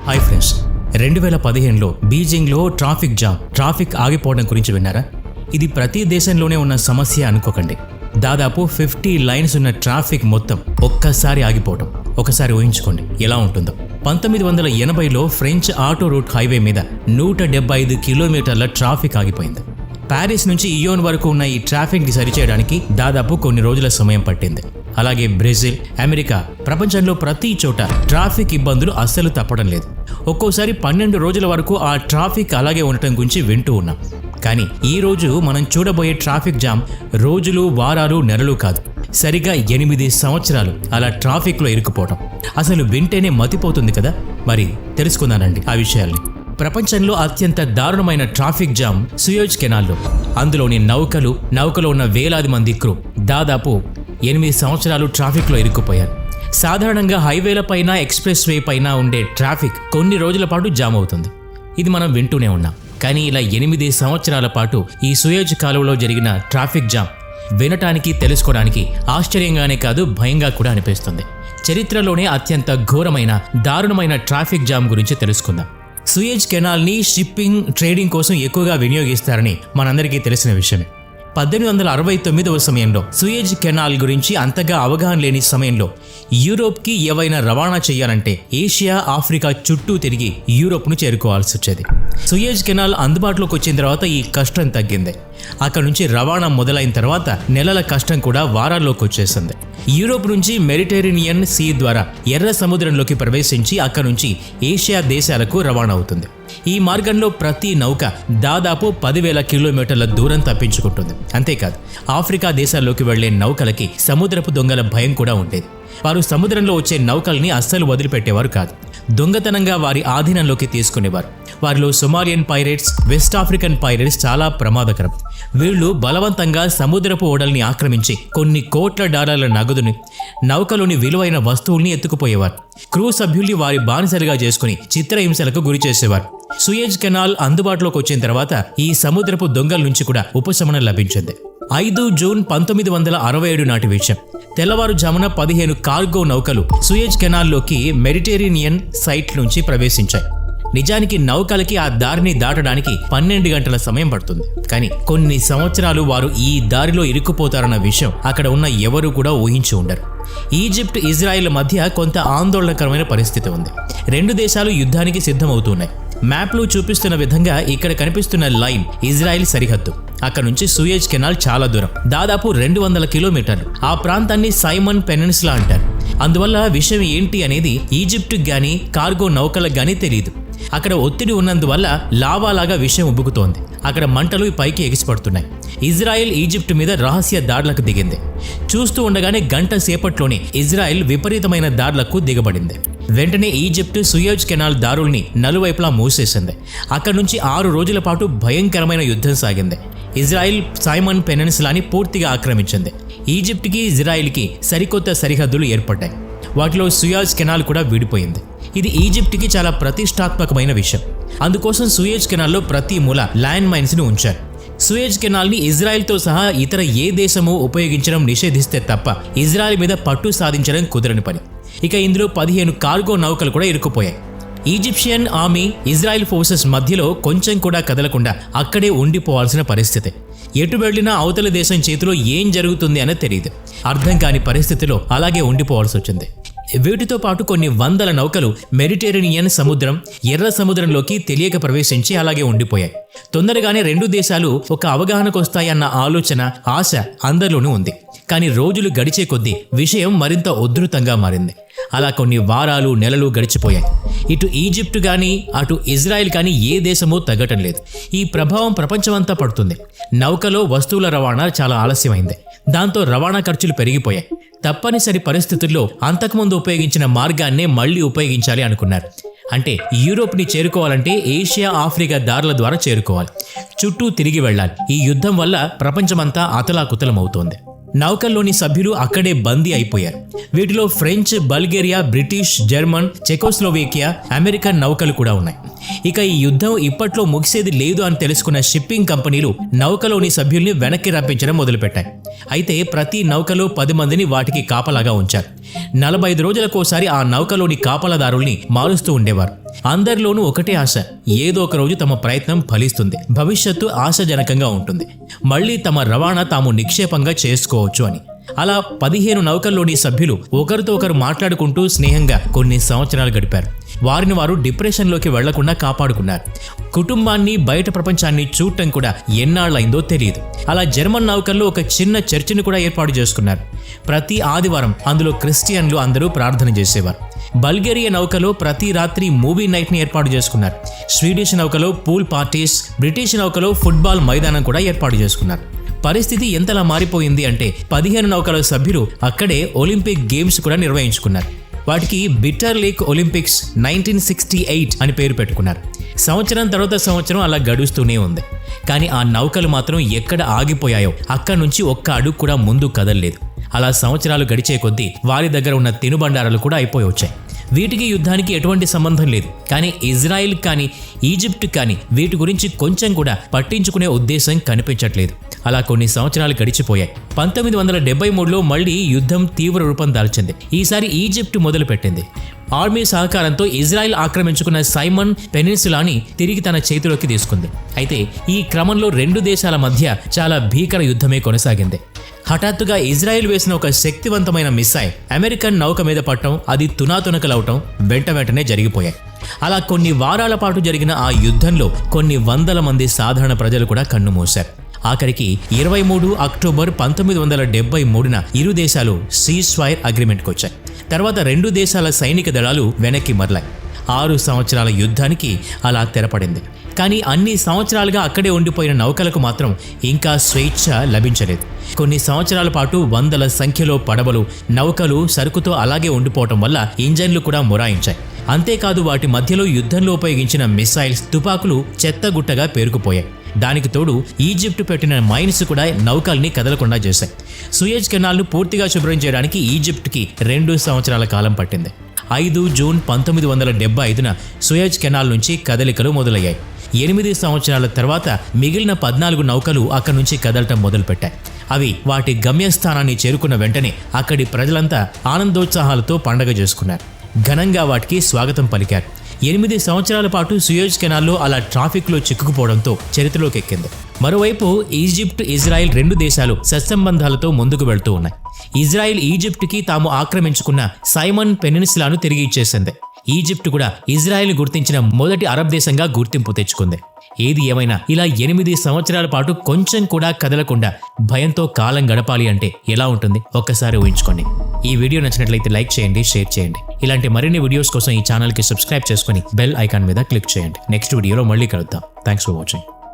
Hi friends, 2015లో బీజింగ్లో traffic ఆగిపోవడం గురించి విన్నారా? ఇది ప్రతి దేశంలోనే ఉన్న సమస్య అనుకోకండి. దాదాపు 50 లైన్స్ ఉన్న ట్రాఫిక్ మొత్తం ఒక్కసారి ఆగిపోవడం ఒకసారి ఊహించుకోండి ఎలా ఉంటుందో. 1980లో ఫ్రెంచ్ ఆటో రూట్ హైవే మీద 175 కిలోమీటర్ల ట్రాఫిక్ ఆగిపోయింది. ప్యారిస్ నుంచి ఇయోన్ వరకు ఉన్న ఈ ట్రాఫిక్ని సరిచేయడానికి దాదాపు కొన్ని రోజుల సమయం పట్టింది. అలాగే బ్రెజిల్, అమెరికా, ప్రపంచంలో ప్రతి చోట ట్రాఫిక్ ఇబ్బందులు అస్సలు తప్పడం లేదు. ఒక్కోసారి 12 రోజుల వరకు ఆ ట్రాఫిక్ అలాగే ఉండటం గురించి వింటూ ఉన్నాం. కానీ ఈ రోజు మనం చూడబోయే ట్రాఫిక్ జామ్ రోజులు, వారాలు, నెలలు కాదు, సరిగా 8 సంవత్సరాలు అలా ట్రాఫిక్లో ఇరుక్కుపోవడం. అసలు వింటేనే మతిపోతుంది కదా. మరి తెలుసుకుందానండి ఆ విషయాల్ని. ప్రపంచంలో అత్యంత దారుణమైన ట్రాఫిక్ జామ్ సుయేజ్ కెనాల్లో. అందులోని నౌకలో ఉన్న వేలాది మంది క్రూ దాదాపు 8 సంవత్సరాలు ట్రాఫిక్లో ఇరుక్కుపోయారు. సాధారణంగా హైవేల పైన, ఎక్స్ప్రెస్ వే పైన ఉండే ట్రాఫిక్ కొన్ని రోజుల పాటు జామ్ అవుతుంది. ఇది మనం వింటూనే ఉన్నాం. కానీ ఇలా 8 సంవత్సరాల పాటు ఈ సుయేజ్ కాలువలో జరిగిన ట్రాఫిక్ జామ్ వినటానికి, తెలుసుకోవడానికి ఆశ్చర్యంగానే కాదు, భయంగా కూడా అనిపిస్తుంది. చరిత్రలోనే అత్యంత ఘోరమైన, దారుణమైన ట్రాఫిక్ జామ్ గురించి తెలుసుకుందాం. సుయేజ్ కెనాల్ని షిప్పింగ్, ట్రేడింగ్ కోసం ఎక్కువగా వినియోగిస్తారని మనందరికీ తెలిసిన విషయమే. 1869వ సమయంలో సుయేజ్ కెనాల్ గురించి అంతగా అవగాహన లేని సమయంలో యూరోప్కి ఏవైనా రవాణా చేయాలంటే ఏషియా, ఆఫ్రికా చుట్టూ తిరిగి యూరోప్ను చేరుకోవాల్సి వచ్చేది. సుయేజ్ కెనాల్ అందుబాటులోకి వచ్చిన తర్వాత ఈ కష్టం తగ్గింది. అక్కడ నుంచి రవాణా మొదలైన తర్వాత నెలల కష్టం కూడా వారాల్లోకి వచ్చేసింది. యూరోప్ నుంచి మెడిటరేనియన్ సీ ద్వారా ఎర్ర సముద్రంలోకి ప్రవేశించి అక్కడ నుంచి ఏషియా దేశాలకు రవాణా అవుతుంది. ఈ మార్గంలో ప్రతి నౌక దాదాపు 10,000 కిలోమీటర్ల దూరం తప్పించుకుంటుంది. అంతేకాదు, ఆఫ్రికా దేశాల్లోకి వెళ్లే నౌకలకి సముద్రపు దొంగల భయం కూడా ఉండేది. వారు సముద్రంలో వచ్చే నౌకల్ని అస్సలు వదిలిపెట్టేవారు కాదు. దొంగతనంగా వారి ఆధీనంలోకి తీసుకునేవారు. వారిలో Somalian pirates, west African pirates చాలా ప్రమాదకరం. వీళ్లు బలవంతంగా సముద్రపు ఓడల్ని ఆక్రమించి కొన్ని కోట్ల డాలర్ల నగదుని, నౌకలోని విలువైన వస్తువుల్ని ఎత్తుకుపోయేవారు. క్రూ సభ్యుల్ని వారి బానిసలుగా చేసుకుని చిత్రహింసలకు గురి చేసేవారు. సుయేజ్ కెనాల్ అందుబాటులోకి వచ్చిన తర్వాత ఈ సముద్రపు దొంగల నుంచి కూడా ఉపశమనం లభించింది. 5 జూన్ 1967 నాటి విషయం. తెల్లవారుజామున 15 కార్గో నౌకలు సుయేజ్ కెనాల్లోకి మెడిటరేనియన్ సైట్ నుంచి ప్రవేశించాయి. నిజానికి నౌకలకి ఆ దారిని దాటడానికి 12 గంటల సమయం పడుతుంది. కానీ కొన్ని సంవత్సరాలు వారు ఈ దారిలో ఇరుక్కుపోతారన్న విషయం అక్కడ ఉన్న ఎవరు కూడా ఊహించి ఉండరు. ఈజిప్ట్, ఇజ్రాయెల్ మధ్య కొంత ఆందోళనకరమైన పరిస్థితి ఉంది. 2 దేశాలు యుద్ధానికి సిద్ధమవుతున్నాయి. మ్యాప్లో చూపిస్తున్న విధంగా ఇక్కడ కనిపిస్తున్న లైన్ ఇజ్రాయెల్ సరిహద్దు. అక్కడ నుంచి సుయేజ్ కెనాల్ చాలా దూరం, దాదాపు 200 కిలోమీటర్లు. ఆ ప్రాంతాన్ని సైమన్ పెనిన్సులా అంటారు. అందువల్ల విషయం ఏంటి అనేది ఈజిప్ట్కి గానీ, కార్గో నౌకలకు గానీ తెలియదు. అక్కడ ఒత్తిడి ఉన్నందువల్ల లావాలాగా విషయం ఉబ్బుకుతోంది. అక్కడ మంటలు పైకి ఎగిసిపడుతున్నాయి. ఇజ్రాయెల్ ఈజిప్ట్ మీద రహస్య దాడులకు దిగింది. చూస్తూ ఉండగానే గంట సేపట్లోనే ఇజ్రాయెల్ విపరీతమైన దాడులకు దిగబడింది. వెంటనే ఈజిప్ట్ సుయేజ్ కెనాల్ దారుల్ని నలువైపులా మూసేసింది. అక్కడి నుంచి 6 రోజుల పాటు భయంకరమైన యుద్ధం సాగింది. ఇజ్రాయెల్ సైమన్ పెనిన్సులాని పూర్తిగా ఆక్రమించింది. ఈజిప్ట్కి, ఇజ్రాయెల్కి సరికొత్త సరిహద్దులు ఏర్పడ్డాయి. వాటిలో సుయేజ్ కెనాల్ కూడా విడిపోయింది. ఇది ఈజిప్ట్కి చాలా ప్రతిష్టాత్మకమైన విషయం. అందుకోసం సుయేజ్ కెనాల్లో ప్రతి మూల ల్యాండ్ మైన్స్ని ఉంచారు. సుయేజ్ కెనాల్ని ఇజ్రాయెల్తో సహా ఇతర ఏ దేశమూ ఉపయోగించడం నిషేధిస్తే తప్ప ఇజ్రాయెల్ మీద పట్టు సాధించడం కుదరని పని. ఇక ఇందులో 15 కార్గో నౌకలు కూడా ఇరుక్కుపోయాయి. ఈజిప్షియన్ ఆర్మీ, ఇజ్రాయెల్ ఫోర్సెస్ మధ్యలో కొంచెం కూడా కదలకుండా అక్కడే ఉండిపోవాల్సిన పరిస్థితి. ఎటు వెళ్లినా అవతల దేశం చేతిలో ఏం జరుగుతుంది అనేది తెలియదు. అర్థం కాని పరిస్థితిలో అలాగే ఉండిపోవాల్సి వచ్చింది. వీటితో పాటు కొన్ని వందల నౌకలు మెడిటరేనియన్ సముద్రం, ఎర్ర సముద్రంలోకి తెలియక ప్రవేశించి అలాగే ఉండిపోయాయి. తొందరగానే 2 దేశాలు ఒక అవగాహనకు వస్తాయన్న ఆలోచన, ఆశ అందరిలోనూ ఉంది. కానీ రోజులు గడిచే కొద్దీ విషయం మరింత ఉధృతంగా మారింది. అలా కొన్ని వారాలు, నెలలు గడిచిపోయాయి. ఇటు ఈజిప్ట్ కానీ, అటు ఇజ్రాయెల్ కానీ ఏ దేశమూ తగ్గటం లేదు. ఈ ప్రభావం ప్రపంచమంతా పడుతుంది. నౌకలో వస్తువుల రవాణా చాలా ఆలస్యమైంది. దాంతో రవాణా ఖర్చులు పెరిగిపోయాయి. తప్పనిసరి పరిస్థితుల్లో అంతకుముందు ఉపయోగించిన మార్గాన్నే మళ్లీ ఉపయోగించాలి అనుకున్నారు. అంటే యూరోప్ని చేరుకోవాలంటే ఏషియా, ఆఫ్రికా దారుల ద్వారా చేరుకోవాలి. చుట్టూ తిరిగి వెళ్ళాలి. ఈ యుద్ధం వల్ల ప్రపంచమంతా అతలాకుతలమవుతోంది. నౌకల్లోని సభ్యులు అక్కడే బందీ అయిపోయారు. వీటిలో French, Bulgaria, British, German, Czechoslovakia, American నౌకలు కూడా ఉన్నాయి. ఇక ఈ యుద్ధం ఇప్పట్లో ముగిసేది లేదు అని తెలుసుకున్న షిప్పింగ్ కంపెనీలు నౌకలోని సభ్యుల్ని వెనక్కి రప్పించడం మొదలుపెట్టాయి. అయితే ప్రతి నౌకలో 10 మందిని వాటికి కాపలాగా ఉంచారు. 45 రోజులకోసారి ఆ నౌకలోని కాపలాదారుల్ని మారుస్తూ ఉండేవారు. అందరిలోనూ ఒకటే ఆశ, ఏదో ఒక రోజు తమ ప్రయత్నం ఫలిస్తుంది, భవిష్యత్తు ఆశాజనకంగా ఉంటుంది, మళ్లీ తమ రవాణా తాము నిక్షేపంగా చేసుకోవచ్చు అని. అలా 15 నౌకల్లోని సభ్యులు ఒకరితో ఒకరు మాట్లాడుకుంటూ స్నేహంగా కొన్ని సంవత్సరాలు గడిపారు. వారిని వారు డిప్రెషన్లోకి వెళ్లకుండా కాపాడుకున్నారు. కుటుంబాన్ని, బయట ప్రపంచాన్ని చూడటం కూడా ఎన్నాళ్ళైందో తెలియదు. అలా జర్మన్ నౌకల్లో ఒక చిన్న చర్చిని కూడా ఏర్పాటు చేసుకున్నారు. ప్రతి ఆదివారం అందులో క్రిస్టియన్లు అందరూ ప్రార్థన చేసేవారు. బల్గేరియా నౌకలో ప్రతి రాత్రి మూవీ నైట్ని ఏర్పాటు చేసుకున్నారు. స్వీడిష్ నౌకలో పూల్ పార్టీస్, బ్రిటిష్ నౌకలో ఫుట్బాల్ మైదానం కూడా ఏర్పాటు చేసుకున్నారు. పరిస్థితి ఎంతలా మారిపోయింది అంటే 15 నౌకల సభ్యులు అక్కడే ఒలింపిక్ గేమ్స్ కూడా నిర్వహించుకున్నారు. వాటికి బిట్టర్ లేక్ ఒలింపిక్స్ 1968 అని పేరు పెట్టుకున్నారు. సంవత్సరం తర్వాత సంవత్సరం అలా గడుస్తూనే ఉంది. కానీ ఆ నౌకలు మాత్రం ఎక్కడ ఆగిపోయాయో అక్కడి నుంచి ఒక్క అడుగు కూడా ముందు కదలలేదు. అలా సంవత్సరాలు గడిచే కొద్దీ వారి దగ్గర ఉన్న తినుబండారాలు కూడా అయిపోయి వచ్చాయి. వీటికి యుద్ధానికి ఎటువంటి సంబంధం లేదు. కానీ ఇజ్రాయిల్ కానీ ఈజిప్ట్ కానీ వీటి గురించి కొంచెం కూడా పట్టించుకునే ఉద్దేశం కనిపించట్లేదు. అలా కొన్ని సంవత్సరాలు గడిచిపోయాయి. 1973లో మళ్లీ యుద్ధం తీవ్ర రూపం దాల్చింది. ఈసారి ఈజిప్ట్ మొదలుపెట్టింది. ఆర్మీ సహకారంతో ఇజ్రాయిల్ ఆక్రమించుకున్న సైమన్ పెనిన్సులాని తిరిగి తన చేతిలోకి తీసుకుంది. అయితే ఈ క్రమంలో 2 దేశాల మధ్య చాలా భీకర యుద్ధమే కొనసాగింది. హఠాత్తుగా ఇజ్రాయెల్ వేసిన ఒక శక్తివంతమైన మిస్సైల్ అమెరికన్ నౌక మీద పడటం, అది తునాతునకలవటం వెంటనే జరిగిపోయాయి. అలా కొన్ని వారాల పాటు జరిగిన ఆ యుద్ధంలో కొన్ని వందల మంది సాధారణ ప్రజలు కూడా కన్నుమూశారు. ఆఖరికి 23 అక్టోబర్ 1973న ఇరు దేశాలు సీజ్ ఫైర్ అగ్రిమెంట్కి వచ్చాయి. తర్వాత 2 దేశాల సైనిక దళాలు వెనక్కి మరలాయి. 6 సంవత్సరాల యుద్ధానికి అలా తెరపడింది. కానీ అన్ని సంవత్సరాలుగా అక్కడే ఉండిపోయిన నౌకలకు మాత్రం ఇంకా స్వేచ్ఛ లభించలేదు. కొన్ని సంవత్సరాల పాటు వందల సంఖ్యలో పడవలు, నౌకలు సరుకుతో అలాగే ఉండిపోవటం వల్ల ఇంజన్లు కూడా మొరాయించాయి. అంతేకాదు వాటి మధ్యలో యుద్ధంలో ఉపయోగించిన మిసైల్స్, తుపాకులు చెత్తగుట్టగా పేరుకుపోయాయి. దానికి తోడు ఈజిప్ట్ పెట్టిన మైన్స్ కూడా నౌకల్ని కదలకుండా చేశాయి. సూయజ్ కెనాల్ను పూర్తిగా శుభ్రం చేయడానికి ఈజిప్ట్కి 2 సంవత్సరాల కాలం పట్టింది. 5 జూన్ 1975న సూయజ్ కెనాల్ నుంచి కదలికలు మొదలయ్యాయి. 8 సంవత్సరాల తర్వాత మిగిలిన 14 నౌకలు అక్కడి నుంచి కదలటం మొదలుపెట్టాయి. అవి వాటి గమ్యస్థానాన్ని చేరుకున్న వెంటనే అక్కడి ప్రజలంతా ఆనందోత్సాహాలతో పండగ చేసుకున్నారు. ఘనంగా వాటికి స్వాగతం పలికారు. 8 సంవత్సరాల పాటు సూయజ్ కెనాల్లో అలా ట్రాఫిక్లో చిక్కుకుపోవడంతో చరిత్రలోకి ఎక్కింది. మరోవైపు ఈజిప్ట్, ఇజ్రాయెల్ 2 దేశాలు సత్సంబంధాలతో ముందుకు వెళ్తూ ఉన్నాయి. ఇజ్రాయెల్ ఈజిప్ట్కి తాము ఆక్రమించుకున్న సైమన్ పెనిన్సులాను తిరిగి ఇచ్చేసింది. ఈజిప్ట్ కూడా ఇజ్రాయెల్ గుర్తించిన మొదటి అరబ్ దేశంగా గుర్తింపు తెచ్చుకుంది. ఏది ఏమైనా ఇలా 8 సంవత్సరాల పాటు కొంచెం కూడా కదలకుండా భయంతో కాలం గడపాలి అంటే ఎలా ఉంటుంది ఒక్కసారి ఊహించుకోండి. ఈ వీడియో నచ్చినట్లయితే లైక్ చేయండి, షేర్ చేయండి. ఇలాంటి మరిన్ని వీడియోస్ కోసం ఈ ఛానల్కి సబ్స్క్రైబ్ చేసుకుని బెల్ ఐకాన్ మీద క్లిక్ చేయండి. నెక్స్ట్ వీడియోలో మళ్ళీ కలుద్దాం. Thanks for watching.